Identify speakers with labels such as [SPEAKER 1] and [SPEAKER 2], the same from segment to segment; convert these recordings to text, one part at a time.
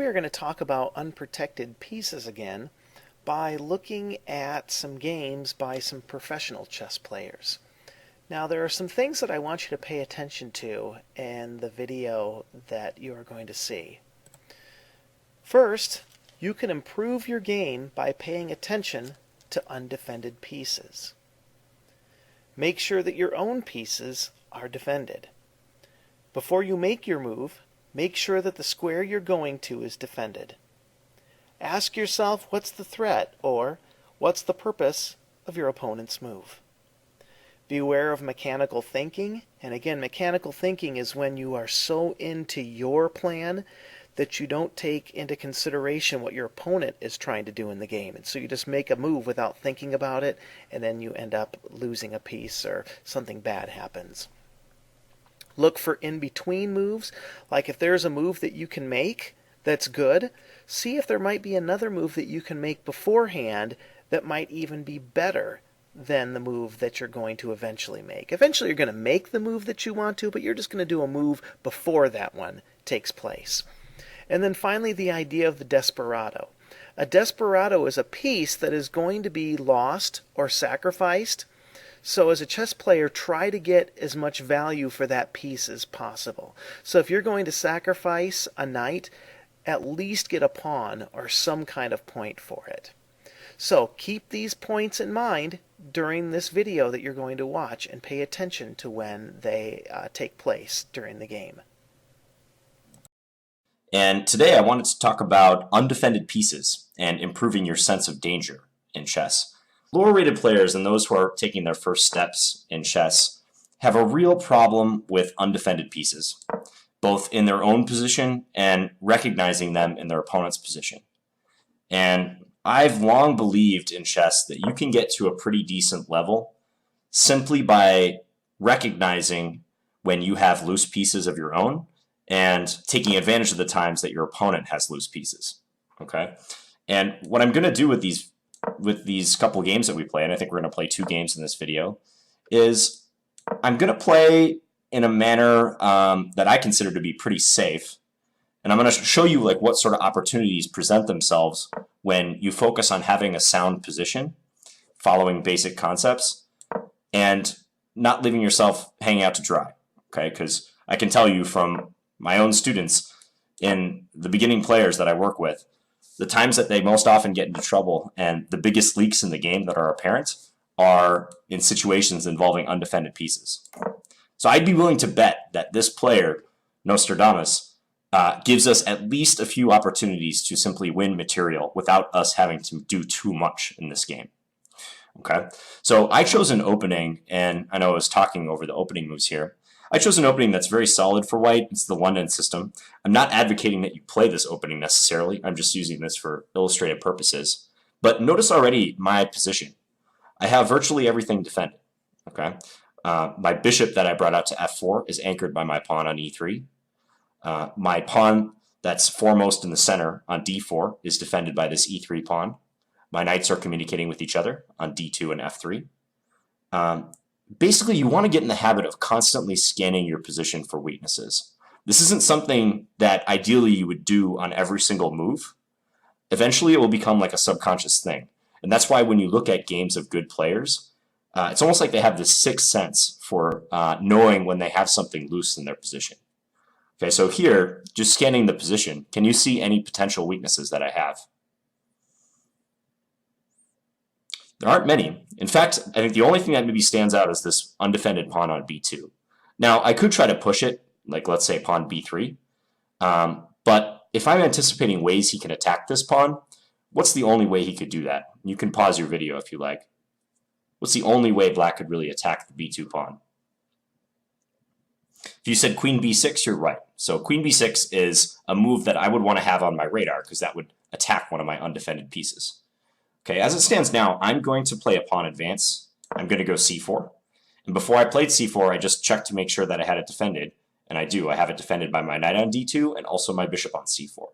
[SPEAKER 1] We are going to talk about unprotected pieces again by looking at some games by some professional chess players. Now, there are some things that I want you to pay attention to in the video that you are going to see. First, you can improve your game by paying attention to undefended pieces. Make sure that your own pieces are defended. Before you make your move, make sure that the square you're going to is defended. Ask yourself, what's the threat, or what's the purpose of your opponent's move? Beware of mechanical thinking, and again, mechanical thinking is when you are so into your plan that you don't take into consideration what your opponent is trying to do in the game. And so you just make a move without thinking about it, and then you end up losing a piece or something bad happens. Look for in-between moves, like if there's a move that you can make that's good, see if there might be another move that you can make beforehand that might even be better than the move that you're going to eventually make. Eventually you're going to make the move that you want to, but you're just going to do a move before that one takes place. And then finally, the idea of the desperado. A desperado is a piece that is going to be lost or sacrificed. So as a chess player, try to get as much value for that piece as possible. So if you're going to sacrifice a knight, at least get a pawn or some kind of point for it. So keep these points in mind during this video that you're going to watch, and pay attention to when they take place during the game.
[SPEAKER 2] And today I wanted to talk about undefended pieces and improving your sense of danger in chess. Lower rated players and those who are taking their first steps in chess have a real problem with undefended pieces, both in their own position and recognizing them in their opponent's position. And I've long believed in chess that you can get to a pretty decent level simply by recognizing when you have loose pieces of your own and taking advantage of the times that your opponent has loose pieces. Okay? And what I'm going to do with these couple games that we play, and I think we're going to play 2 games in this video, is I'm going to play in a manner that I consider to be pretty safe. And I'm going to show you like what sort of opportunities present themselves when you focus on having a sound position, following basic concepts, and not leaving yourself hanging out to dry. Okay? Because I can tell you from my own students in the beginning players that I work with, the times that they most often get into trouble and the biggest leaks in the game that are apparent are in situations involving undefended pieces. So I'd be willing to bet that this player, Nostradamus, gives us at least a few opportunities to simply win material without us having to do too much in this game. Okay, so I chose an opening, and I know I was talking over the opening moves here. I chose an opening that's very solid for white. It's the London system. I'm not advocating that you play this opening necessarily. I'm just using this for illustrative purposes. But notice already my position. I have virtually everything defended. Okay, my bishop that I brought out to f4 is anchored by my pawn on e3. My pawn that's foremost in the center on d4 is defended by this e3 pawn. My knights are communicating with each other on d2 and f3. Basically, you want to get in the habit of constantly scanning your position for weaknesses. This isn't something that ideally you would do on every single move. Eventually, it will become like a subconscious thing. And that's why when you look at games of good players, it's almost like they have this sixth sense for knowing when they have something loose in their position. Okay, so here, just scanning the position, can you see any potential weaknesses that I have? There aren't many. In fact, I think the only thing that maybe stands out is this undefended pawn on b2. Now, I could try to push it, like let's say pawn b3, but if I'm anticipating ways he can attack this pawn, what's the only way he could do that? You can pause your video if you like. What's the only way black could really attack the b2 pawn? If you said queen b6, you're right. So queen b6 is a move that I would want to have on my radar because that would attack one of my undefended pieces. Okay, as it stands now, I'm going to play a pawn advance. I'm going to go c4. And before I played c4, I just checked to make sure that I had it defended. And I do. I have it defended by my knight on d2 and also my bishop on c4.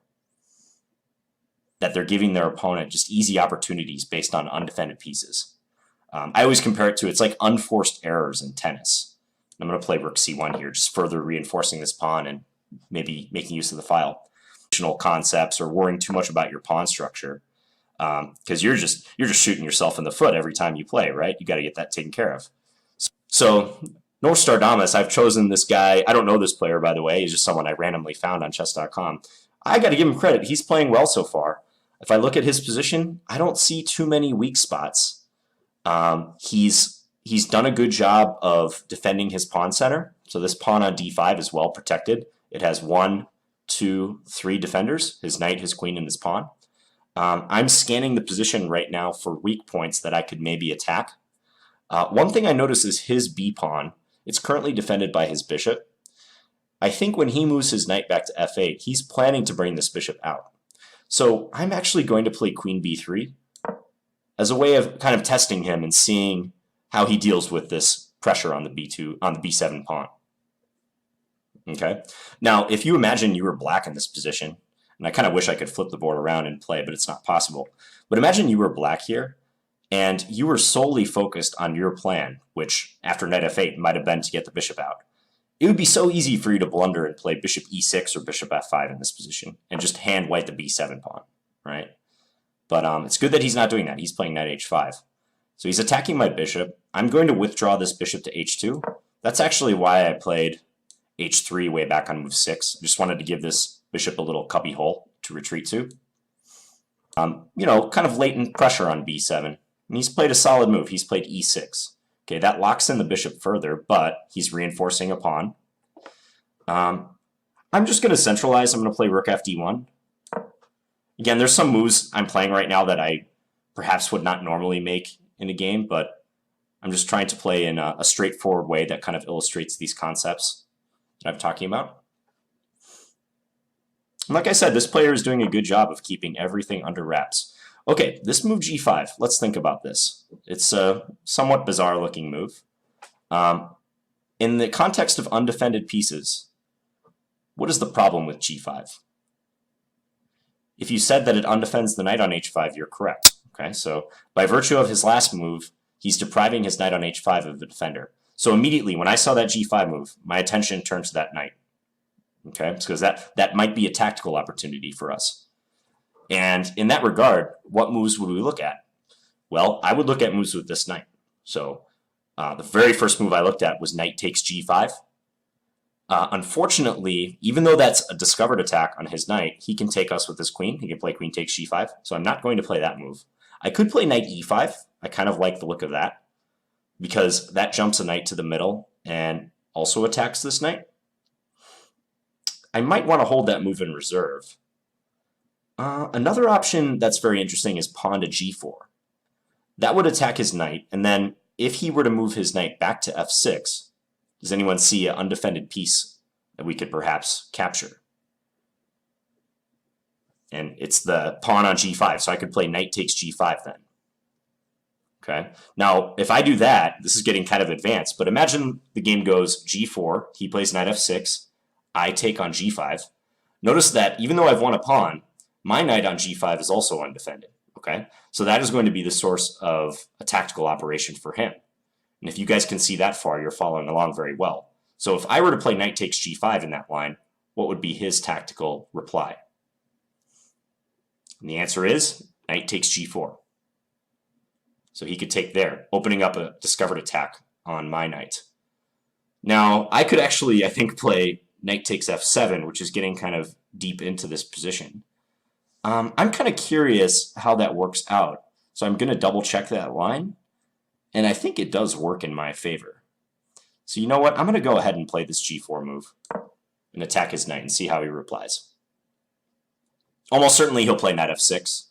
[SPEAKER 2] That they're giving their opponent just easy opportunities based on undefended pieces. I always compare it to, it's like unforced errors in tennis. I'm going to play rook c1 here, just further reinforcing this pawn and maybe making use of the file. concepts or worrying too much about your pawn structure, because you're just shooting yourself in the foot every time you play, right? You got to get that taken care of. So North Star Damas, I've chosen this guy. I don't know this player, by the way. He's just someone I randomly found on chess.com. I got to give him credit. He's playing well so far. If I look at his position, I don't see too many weak spots. He's done a good job of defending his pawn center. So this pawn on d5 is well protected. It has 1, 2, 3 defenders, his knight, his queen, and his pawn. I'm scanning the position right now for weak points that I could maybe attack. One thing I notice is his b pawn. It's currently defended by his bishop. I think when he moves his knight back to f8, he's planning to bring this bishop out. So I'm actually going to play queen b3 as a way of kind of testing him and seeing how he deals with this pressure on the b7 pawn. Okay. Now, if you imagine you were black in this position, and I kind of wish I could flip the board around and play, but it's not possible. But imagine you were black here, and you were solely focused on your plan, which after knight f8 might have been to get the bishop out. It would be so easy for you to blunder and play bishop e6 or bishop f5 in this position and just hand white the b7 pawn, right? But it's good that he's not doing that. He's playing knight h5. So he's attacking my bishop. I'm going to withdraw this bishop to h2. That's actually why I played h3 way back on move 6. Just wanted to give this bishop a little cubby hole to retreat to. Kind of latent pressure on b7. And he's played a solid move. He's played e6. Okay, that locks in the bishop further, but he's reinforcing a pawn. I'm just going to centralize. I'm going to play rook fd1. Again, there's some moves I'm playing right now that I perhaps would not normally make in a game, but I'm just trying to play in a straightforward way that kind of illustrates these concepts that I'm talking about. And like I said, this player is doing a good job of keeping everything under wraps. Okay, this move g5, let's think about this. It's a somewhat bizarre looking move. In the context of undefended pieces, what is the problem with g5? If you said that it undefends the knight on h5, you're correct. Okay, so by virtue of his last move, he's depriving his knight on h5 of a defender. So immediately when I saw that g5 move, my attention turned to that knight. Okay, because that might be a tactical opportunity for us. And in that regard, what moves would we look at? Well, I would look at moves with this knight. So the very first move I looked at was knight takes g5. Unfortunately, even though that's a discovered attack on his knight, he can take us with his queen. He can play queen takes g5. So I'm not going to play that move. I could play knight e5. I kind of like the look of that because that jumps a knight to the middle and also attacks this knight. I might want to hold that move in reserve. Another option that's very interesting is pawn to g4. That would attack his knight, and then if he were to move his knight back to f6, does anyone see an undefended piece that we could perhaps capture? And it's the pawn on g5, so I could play knight takes g5 then. Okay. Now, if I do that, this is getting kind of advanced, but imagine the game goes g4, he plays knight f6, I take on g5. Notice that even though I've won a pawn, my knight on g5 is also undefended. Okay, so that is going to be the source of a tactical operation for him. And if you guys can see that far, you're following along very well. So if I were to play knight takes g5 in that line, what would be his tactical reply? And the answer is knight takes g4. So he could take there, opening up a discovered attack on my knight. Now, I could actually, I think, play knight takes f7, which is getting kind of deep into this position. I'm kind of curious how that works out. So I'm going to double check that line. And I think it does work in my favor. So you know what? I'm going to go ahead and play this g4 move and attack his knight and see how he replies. Almost certainly he'll play knight f6.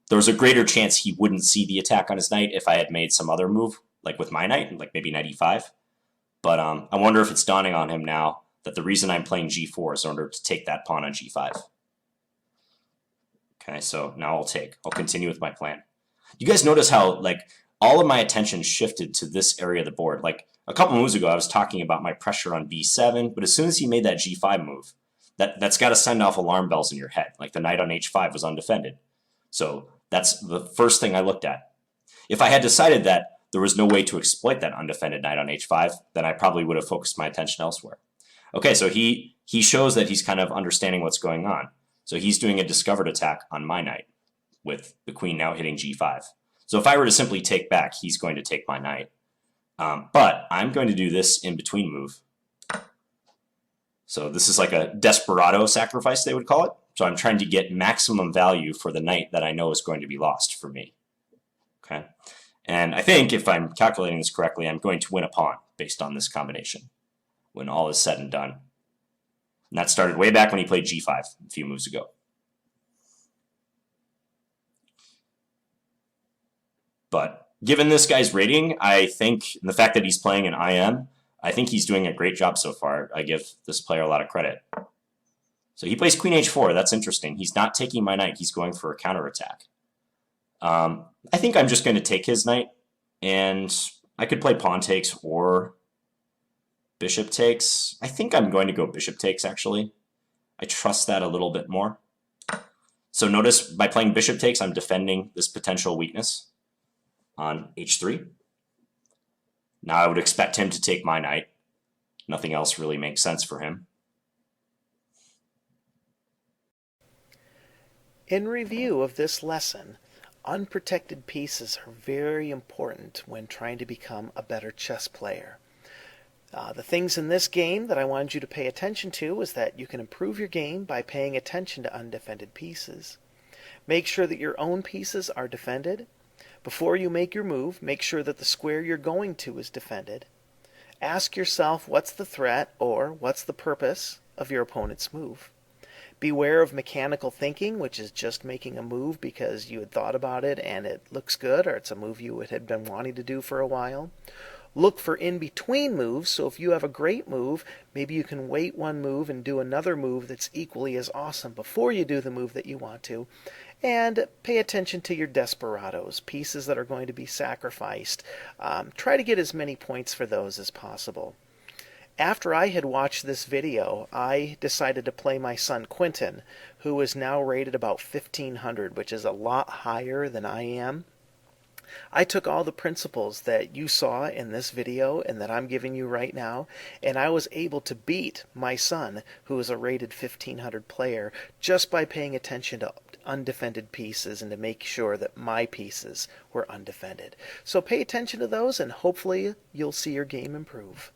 [SPEAKER 2] There's a greater chance he wouldn't see the attack on his knight if I had made some other move, like with my knight, like maybe knight e5. But I wonder if it's dawning on him now that the reason I'm playing g4 is in order to take that pawn on g5. Okay, so now I'll continue with my plan. You guys notice how like all of my attention shifted to this area of the board. Like a couple moves ago, I was talking about my pressure on b7, but as soon as he made that g5 move, that's got to send off alarm bells in your head. Like the knight on h5 was undefended. So that's the first thing I looked at. If I had decided that there was no way to exploit that undefended knight on h5, then I probably would have focused my attention elsewhere. Okay, so he he shows that he's kind of understanding what's going on. So he's doing a discovered attack on my knight, with the queen now hitting g5. So if I were to simply take back, he's going to take my knight. But I'm going to do this in between move. So this is like a desperado sacrifice, they would call it. So I'm trying to get maximum value for the knight that I know is going to be lost for me. Okay, and I think if I'm calculating this correctly, I'm going to win a pawn based on this combination when all is said and done. And that started way back when he played g5 a few moves ago. But given this guy's rating, I think, and the fact that he's playing an IM, I think he's doing a great job so far. I give this player a lot of credit. So he plays queen h4. That's interesting. He's not taking my knight. He's going for a counterattack. I think I'm just going to take his knight, and I could play pawn takes or bishop takes. I think I'm going to go bishop takes, actually. I trust that a little bit more. So notice by playing bishop takes, I'm defending this potential weakness on h3. Now I would expect him to take my knight. Nothing else really makes sense for him.
[SPEAKER 1] In review of this lesson, unprotected pieces are very important when trying to become a better chess player. The things in this game that I wanted you to pay attention to is that you can improve your game by paying attention to undefended pieces. Make sure that your own pieces are defended. Before you make your move, make sure that the square you're going to is defended. Ask yourself what's the threat or what's the purpose of your opponent's move. Beware of mechanical thinking, which is just making a move because you had thought about it and it looks good, or it's a move you had been wanting to do for a while. Look for in-between moves, so if you have a great move, maybe you can wait one move and do another move that's equally as awesome before you do the move that you want to. And pay attention to your desperados, pieces that are going to be sacrificed. Try to get as many points for those as possible. After I had watched this video, I decided to play my son Quentin, who is now rated about 1500, which is a lot higher than I am. I took all the principles that you saw in this video and that I'm giving you right now, and I was able to beat my son, who is a rated 1500 player, just by paying attention to undefended pieces and to make sure that my pieces were undefended. So pay attention to those and hopefully you'll see your game improve.